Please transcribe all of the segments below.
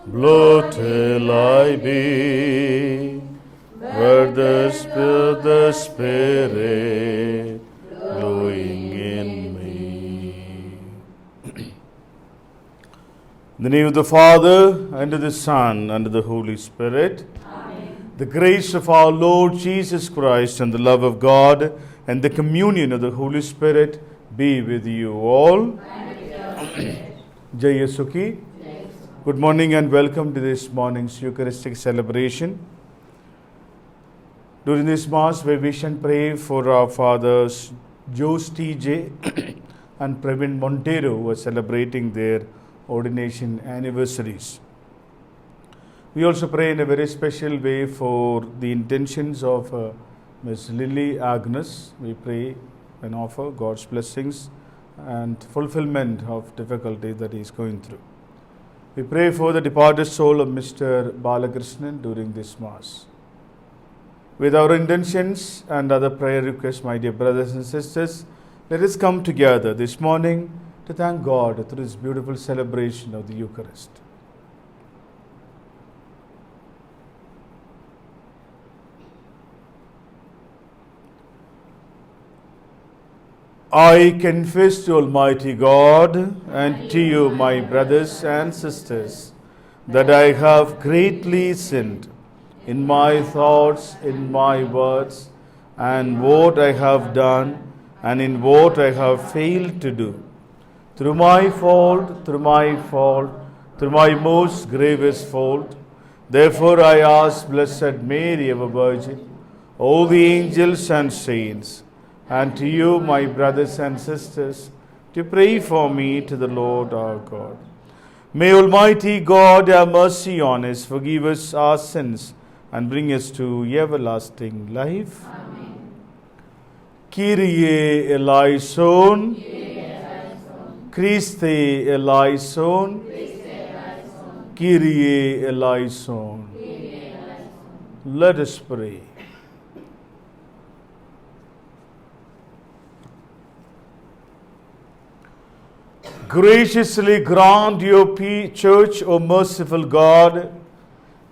blow till I be, where the Spirit glowing in me. In the name of the Father, and of the Son, and of the Holy Spirit. Amen. The grace of our Lord Jesus Christ, and the love of God, and the communion of the Holy Spirit be with you all. Jai Yesu. Good morning and welcome to this morning's Eucharistic celebration. During this Mass, we wish and pray for our fathers Jose T.J. and Pravin Montero, who are celebrating their ordination anniversaries. We also pray in a very special way for the intentions of Ms. Lily Agnes. We pray and offer God's blessings and fulfillment of difficulties that he is going through. We pray for the departed soul of Mr. Balakrishnan during this Mass. With our intentions and other prayer requests, my dear brothers and sisters, let us come together this morning to thank God through this beautiful celebration of the Eucharist. I confess to Almighty God and to you, my brothers and sisters, that I have greatly sinned in my thoughts, in my words, and what I have done, and in what I have failed to do. Through my fault, through my most grievous fault. Therefore I ask Blessed Mary, our Virgin, all the angels and saints, and to you, my brothers and sisters, to pray for me to the Lord our God. May Almighty God have mercy on us, forgive us our sins, and bring us to everlasting life. Amen. Kyrie eleison, Christe eleison, Kyrie eleison. Let us pray. Graciously grant your church, O merciful God,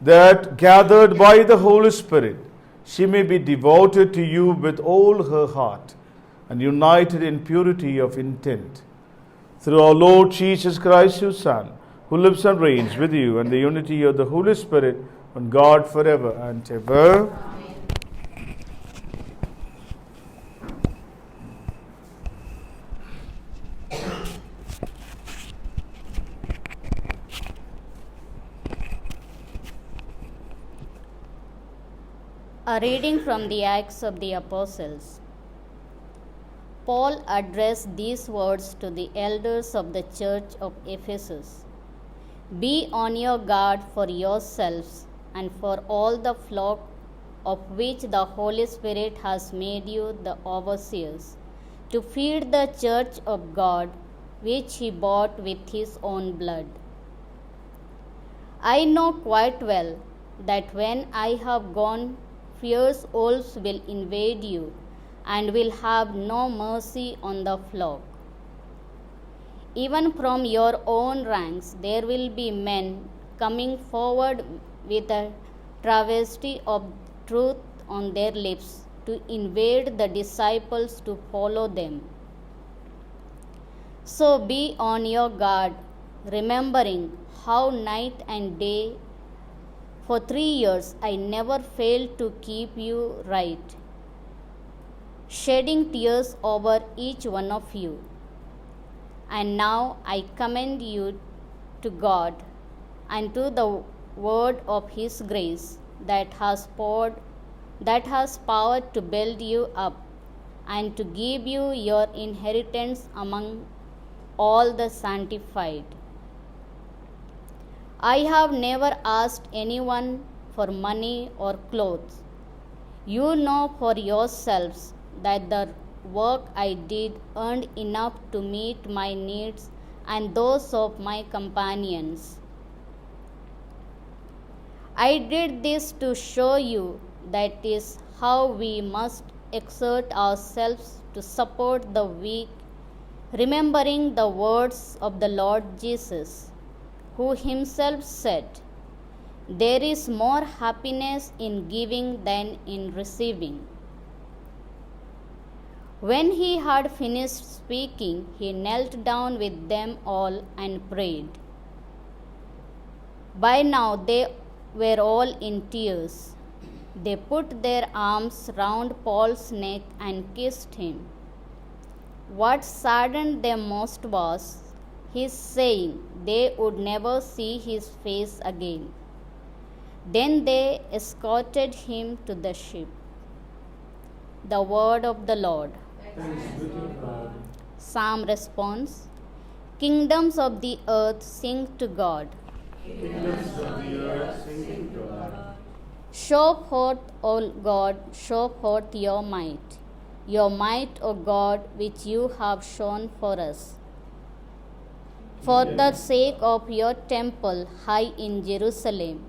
that gathered by the Holy Spirit, she may be devoted to you with all her heart and united in purity of intent. Through our Lord Jesus Christ, your Son, who lives and reigns with you in the unity of the Holy Spirit, one God forever and ever. A reading from the Acts of the Apostles. Paul addressed these words to the elders of the church of Ephesus. Be on your guard for yourselves and for all the flock of which the Holy Spirit has made you the overseers, to feed the church of God, which he bought with his own blood. I know quite well that when I have gone, fierce wolves will invade you and will have no mercy on the flock. Even from your own ranks there will be men coming forward with a travesty of truth on their lips to invade the disciples to follow them. So be on your guard, remembering how night and day for 3 years I never failed to keep you right, shedding tears over each one of you. And now I commend you to God and to the word of his grace that has power to build you up and to give you your inheritance among all the sanctified. I have never asked anyone for money or clothes. You know for yourselves that the work I did earned enough to meet my needs and those of my companions. I did this to show you that is how we must exert ourselves to support the weak, remembering the words of the Lord Jesus, who himself said, "There is more happiness in giving than in receiving." When he had finished speaking, he knelt down with them all and prayed. By now they were all in tears. They put their arms round Paul's neck and kissed him. What saddened them most was his saying they would never see his face again. Then they escorted him to the ship. The word of the Lord. Psalm response. Kingdoms of the earth sing to God. Kingdoms of the earth sing to God. Show forth, O God, show forth your might, O God, which you have shown for us. For the sake of your temple high in Jerusalem,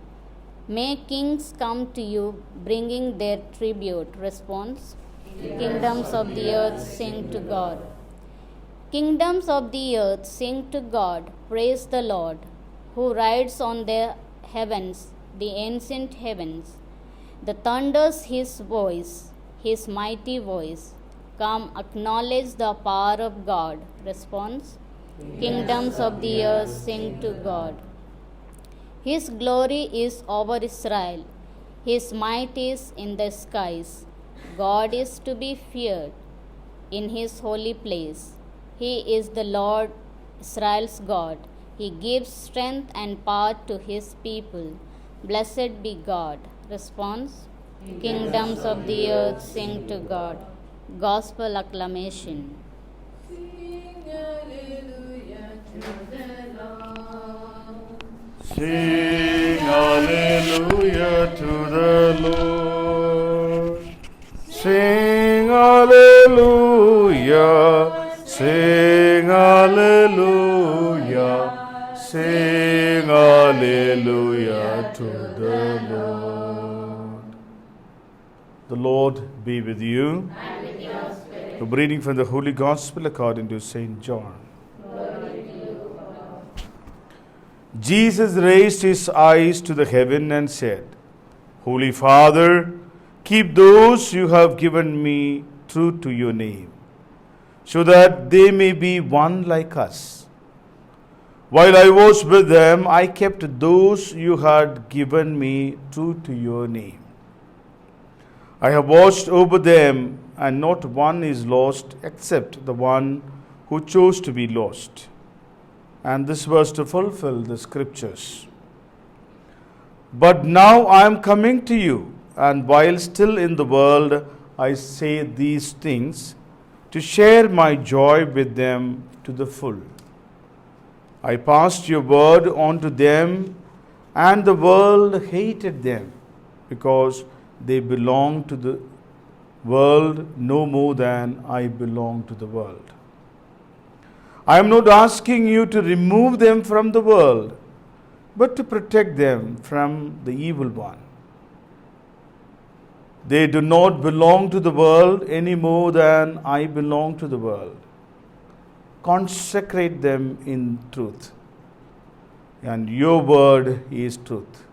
may kings come to you, bringing their tribute. Response. Kingdoms of the earth sing to God. Kingdoms of the earth sing to God, praise the Lord, who rides on the heavens, the ancient heavens. The thunders his voice, his mighty voice. Come, acknowledge the power of God. Response. Kingdoms of the earth sing to God. His glory is over Israel. His might is in the skies. God is to be feared in his holy place. He is the Lord, Israel's God. He gives strength and power to his people. Blessed be God. Response. Kingdoms of the earth sing to God. Gospel acclamation. Sing hallelujah to the Lord. Sing hallelujah. Sing hallelujah. Sing hallelujah to the Lord. The Lord be with you. And with your spirit. A reading from the Holy Gospel according to St. John. Jesus raised his eyes to the heaven and said, Holy Father, keep those you have given me true to your name, so that they may be one like us. While I was with them, I kept those you had given me true to your name. I have watched over them, and not one is lost except the one who chose to be lost. And this was to fulfill the scriptures. But now I am coming to you, and while still in the world, I say these things to share my joy with them to the full. I passed your word on to them, and the world hated them, because they belong to the world no more than I belong to the world. I am not asking you to remove them from the world, but to protect them from the evil one. They do not belong to the world any more than I belong to the world. Consecrate them in truth, and your word is truth.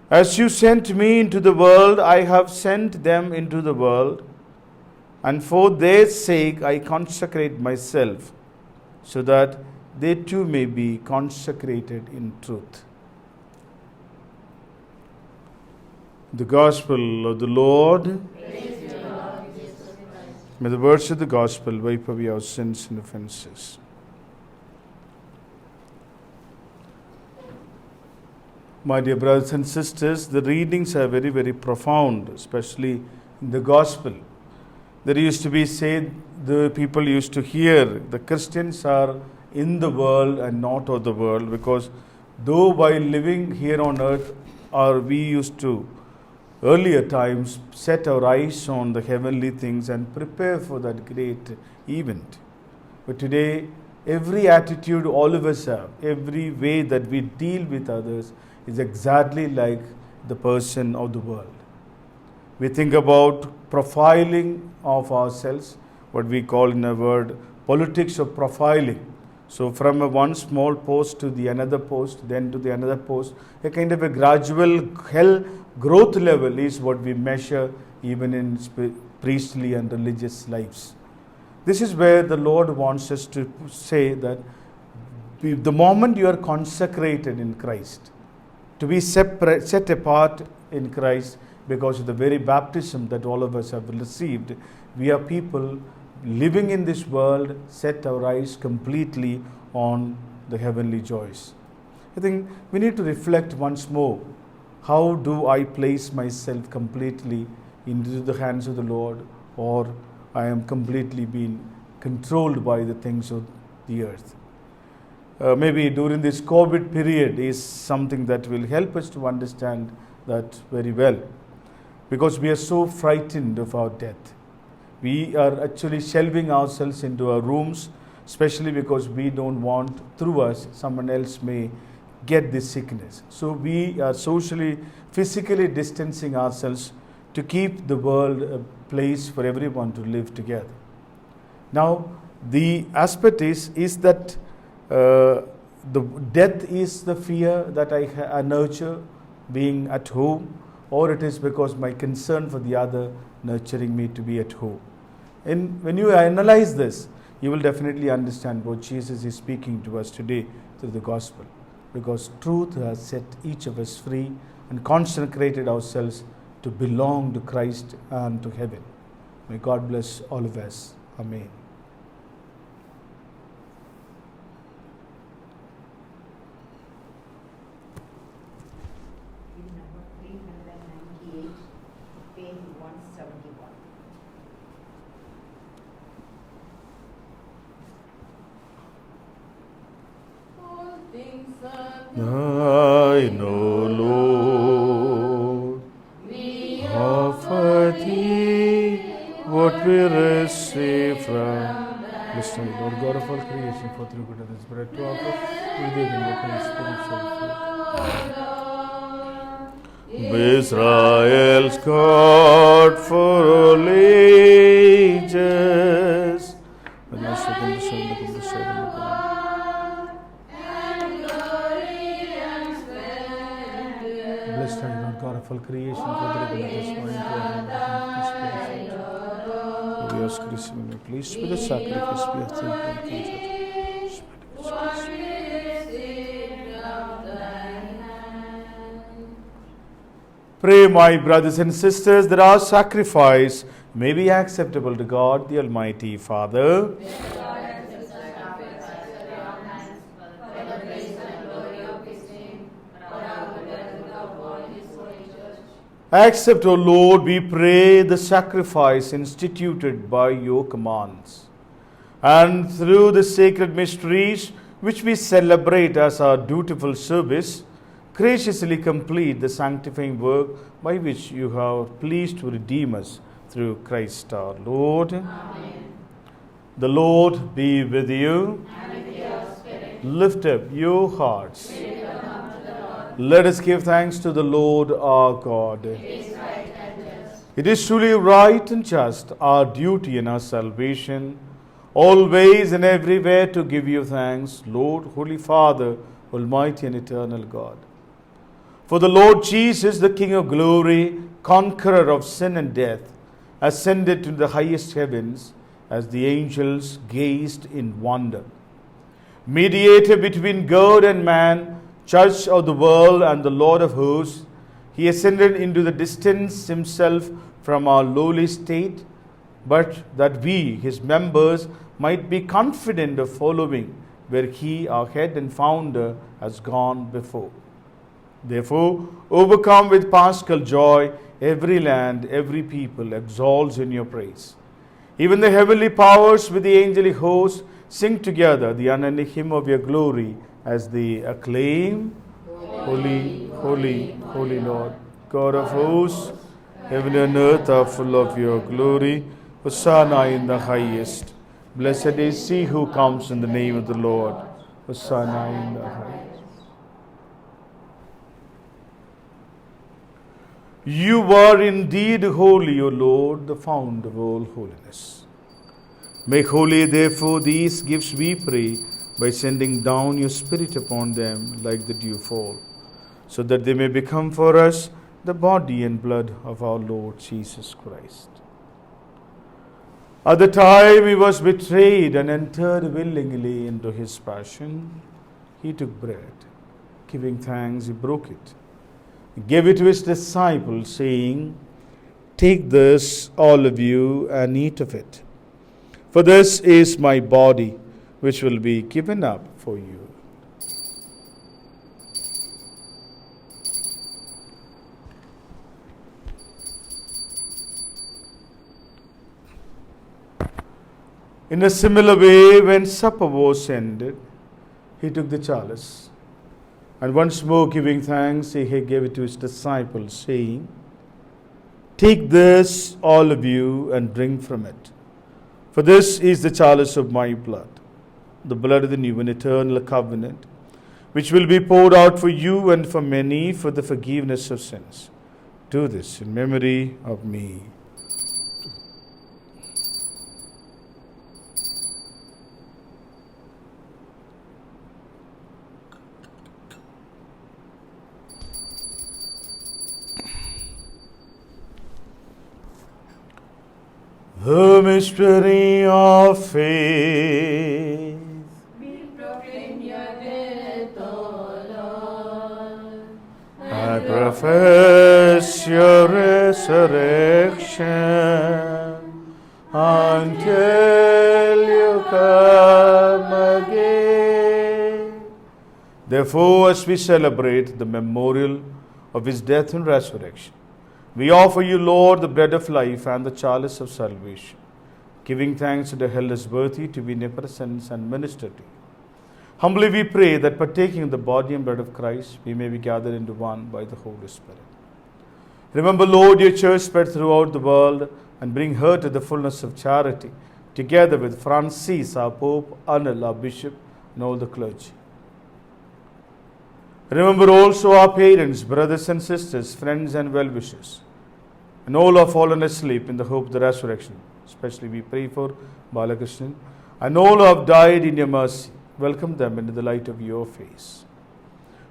As you sent me into the world, I have sent them into the world, and for their sake I consecrate myself, so that they too may be consecrated in truth. The Gospel of the Lord. Praise to Lord Jesus Christ. May the words of the Gospel wipe away our sins and offenses. My dear brothers and sisters, the readings are very, very profound, especially in the Gospel. There used to be said, the people used to hear, the Christians are in the world and not of the world, because though while living here on earth, we used to, earlier times, set our eyes on the heavenly things and prepare for that great event. But today, every attitude all of us have, every way that we deal with others is exactly like the person of the world. We think about profiling of ourselves, what we call in a word, politics of profiling. So from one small post to the another post, then to the another post, a kind of a gradual hell growth level is what we measure even in priestly and religious lives. This is where the Lord wants us to say that the moment you are consecrated in Christ, to be set apart in Christ because of the very baptism that all of us have received, we are people living in this world, set our eyes completely on the heavenly joys. I think we need to reflect once more. How do I place myself completely into the hands of the Lord, or I am completely being controlled by the things of the earth? Maybe during this COVID period is something that will help us to understand that very well, because we are so frightened of our death. We are actually shelving ourselves into our rooms, especially because we don't want through us someone else may get this sickness. So we are socially, physically distancing ourselves to keep the world a place for everyone to live together. Now, the aspect is that the death is the fear that I nurture being at home, or it is because my concern for the other nurturing me to be at home. And when you analyze this, you will definitely understand what Jesus is speaking to us today through the gospel, because truth has set each of us free and consecrated ourselves to belong to Christ and to heaven. May God bless all of us. Amen. Number 398, page 171. All things are I know, Lord, we offer thee what we receive from. Listen, Lord God of all creation, for through good and bread to offer, we give them the spiritual food. Israel's God for all ages. Blessed are you, Lord God of all creation, for the goodness of we ask Christ, please, with the sacrifice we have thanked Pray, my brothers and sisters, that our sacrifice may be acceptable to God, the Almighty Father. Accept, O Lord, we pray, the sacrifice instituted by your commands, and through the sacred mysteries which we celebrate as our dutiful service, graciously complete the sanctifying work by which you have pleased to redeem us through Christ our Lord. Amen. The Lord be with you. And with your spirit. Lift up your hearts. Let us give thanks to the Lord our God. It is right and just. It is truly right and just, our duty and our salvation, always and everywhere to give you thanks, Lord, Holy Father, Almighty and eternal God. For the Lord Jesus, the King of glory, conqueror of sin and death, ascended to the highest heavens as the angels gazed in wonder. Mediator between God and man, Judge of the world and the Lord of hosts, he ascended into the distance himself from our lowly state, but that we, his members, might be confident of following where he, our head and founder, has gone before. Therefore, overcome with paschal joy, every land, every people exalts in your praise. Even the heavenly powers with the angelic host sing together the unending hymn of your glory, as they acclaim, Holy, holy, holy Lord, God of hosts, heaven and earth are full of your glory. Hosanna in the highest. Blessed is he who comes in the name of the Lord. Hosanna in the highest. You are indeed holy, O Lord, the fount of all holiness. Make holy, therefore, these gifts, we pray, by sending down your Spirit upon them like the dewfall, so that they may become for us the body and blood of our Lord Jesus Christ. At the time he was betrayed and entered willingly into his passion, he took bread. Giving thanks, he broke it. He gave it to his disciples, saying, "Take this, all of you, and eat of it. For this is my body, which will be given up for you." In a similar way, when supper was ended, he took the chalice, and once more giving thanks, he gave it to his disciples, saying, "Take this, all of you, and drink from it. For this is the chalice of my blood, the blood of the new and eternal covenant, which will be poured out for you and for many for the forgiveness of sins. Do this in memory of me." The mystery of faith. We proclaim your death, O Lord. I profess your resurrection until you come again. Therefore, as we celebrate the memorial of his death and resurrection, we offer you, Lord, the bread of life and the chalice of salvation, giving thanks that held us worthy to be in your presence and minister to you. Humbly we pray that partaking of the body and blood of Christ, we may be gathered into one by the Holy Spirit. Remember, Lord, your church spread throughout the world and bring her to the fullness of charity, together with Francis, our Pope, Anil, our Bishop, and all the clergy. Remember also our parents, brothers and sisters, friends and well-wishers, and all have fallen asleep in the hope of the resurrection. Especially we pray for Balakrishnan, and all who have died in your mercy. Welcome them into the light of your face.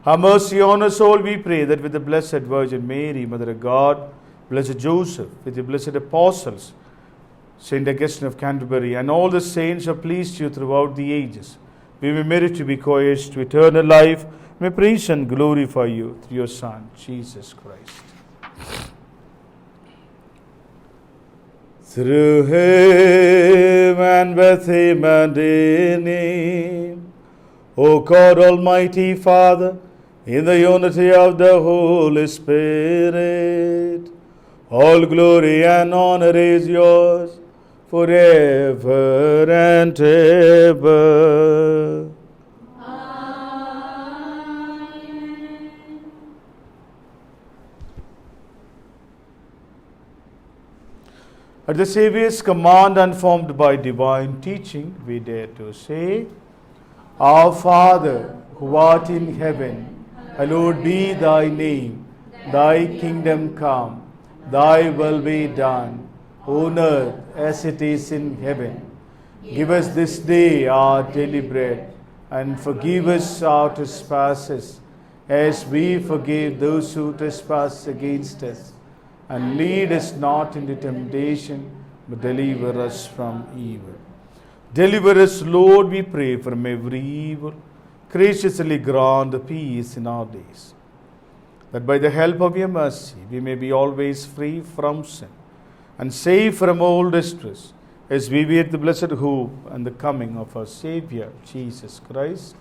Have mercy on us all, we pray, that with the Blessed Virgin Mary, Mother of God, Blessed Joseph, with the blessed apostles, Saint Augustine of Canterbury, and all the saints who have pleased you throughout the ages, we may merit to be co-heirs to eternal life. May praise and glorify you through your Son, Jesus Christ. Through him and with him and in him, O God, Almighty Father, in the unity of the Holy Spirit, all glory and honor is yours forever and ever. At the Saviour's command and formed by divine teaching, we dare to say, Our Father, who art in heaven, hallowed be thy name. Thy kingdom come, thy will be done, on earth as it is in heaven. Give us this day our daily bread, and forgive us our trespasses, as we forgive those who trespass against us. And lead us not into temptation, but deliver us from evil. Deliver us, Lord, we pray, from every evil. Graciously grant peace in our days, that by the help of your mercy we may be always free from sin and safe from all distress, as we wait the blessed hope and the coming of our Savior, Jesus Christ.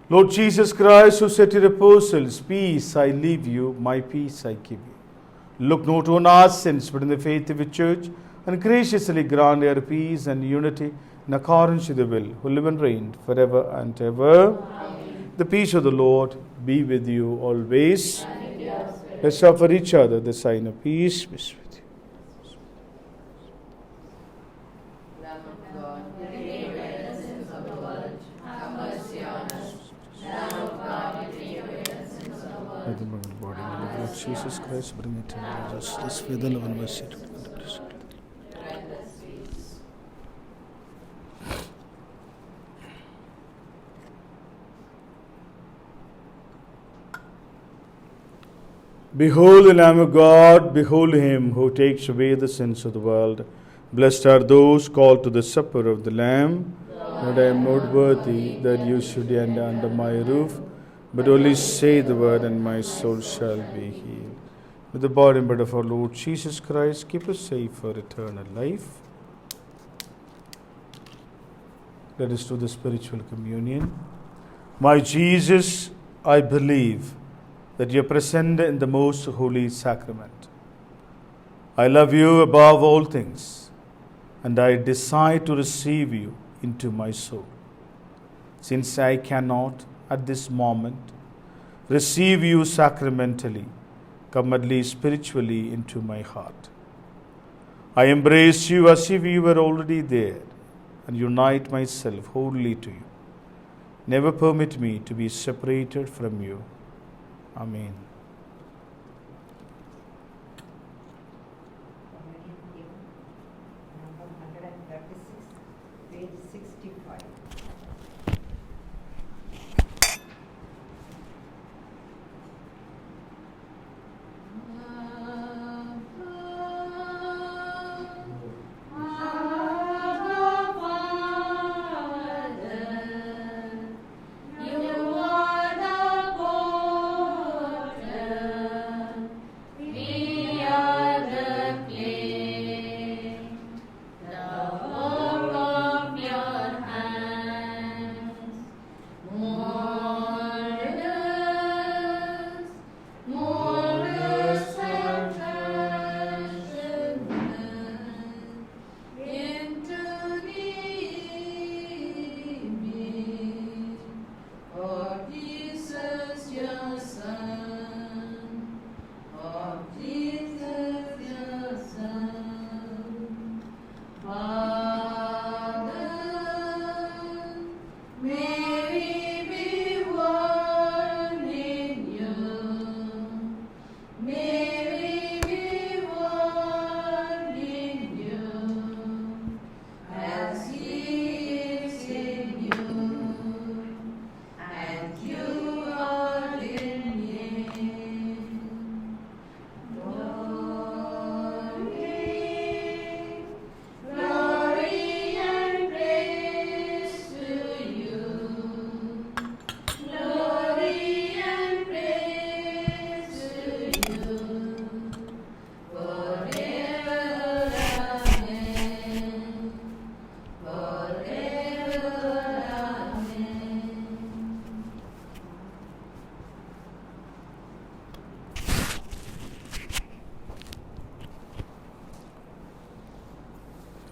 Lord Jesus Christ, who said to the apostles, Peace I leave you, my peace I give you. Look not on our sins, but in the faith of the church, and graciously grant her peace and unity in accordance with the will, who live and reign forever and ever. Amen. The peace of the Lord be with you always. Let's offer each other the sign of peace. Peace with you. Lamb of God, you take away the sins of the world. Have mercy on us. Lamb of God, you take away the sins of the world. May the body and blood of Jesus Christ bring eternal justice, faith, love, and mercy to the Grant us, we Behold the Lamb of God, behold him who takes away the sins of the world. Blessed are those called to the supper of the Lamb. But I am not worthy that you should enter under my roof, but only say the word, and my soul shall be healed. With the body and blood of our Lord Jesus Christ, keep us safe for eternal life. Let us do the spiritual communion. My Jesus, I believe that you are present in the most holy sacrament. I love you above all things, and I desire to receive you into my soul. Since I cannot at this moment receive you sacramentally, come at least spiritually into my heart. I embrace you as if you were already there and unite myself wholly to you. Never permit me to be separated from you. Amen. Number 136, page 65.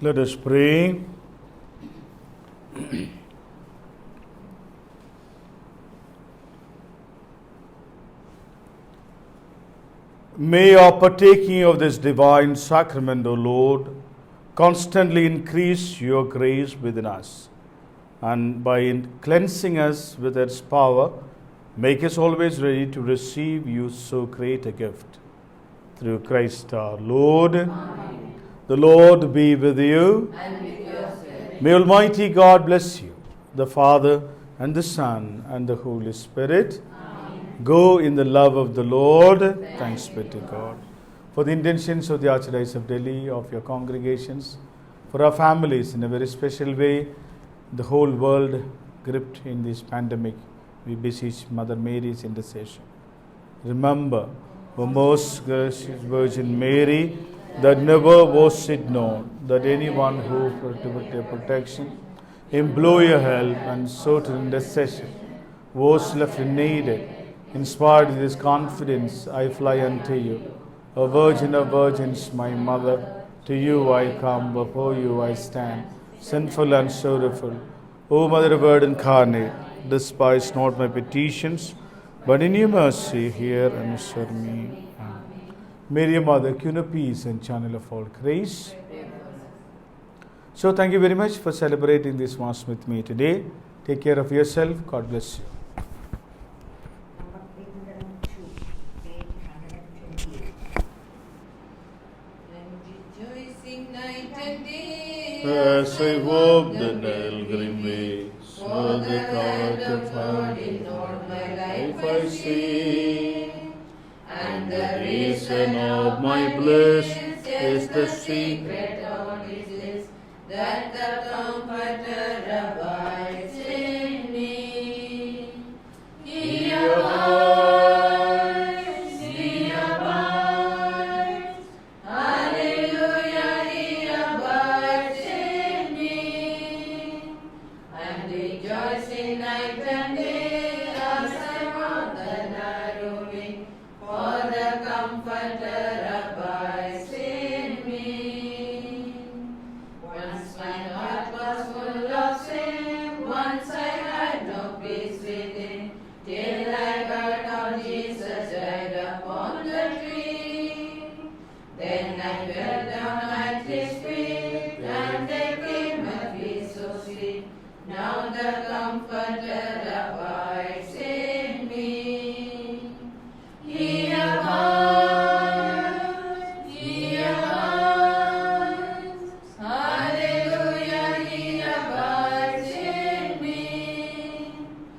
Let us pray. May our partaking of this divine sacrament, O Lord, constantly increase your grace within us, and by cleansing us with its power, make us always ready to receive you so great a gift. Through Christ our Lord. Amen. The Lord be with you. And with your spirit. May Almighty God bless you, the Father, and the Son, and the Holy Spirit. Amen. Go in the love of the Lord. Thanks be to God. For the intentions of the Archdiocese of Delhi, of your congregations, for our families in a very special way, the whole world gripped in this pandemic, we beseech Mother Mary's intercession. Remember, O most gracious Virgin Mary, that never was it known that anyone who with your protection, implore your help and sought intercession was left needed. Inspired with this confidence, I fly unto you. O Virgin of Virgins, my Mother, to you I come, before you I stand, sinful and sorrowful. O Mother of Word incarnate, despise not my petitions, but in your mercy hear and answer me. Mary, Mother, Queen of Peace and Channel of all grace. So thank you very much for celebrating this Mass with me today. Take care of yourself. God bless you. Number 302, page 128. And rejoicing night and day, As I walk the pilgrim way, so the God of Lord in all my life life I see. and The reason of my bliss is the secret only this, that the Comforter abides in me. He abides, He abides. Hallelujah, He abides in me. And rejoicing night and day as I walk the narrow way, for the Comforter abides in me. Once my heart was full of sin, once I had no peace within, till I heard how Jesus died upon the tree. Then I felt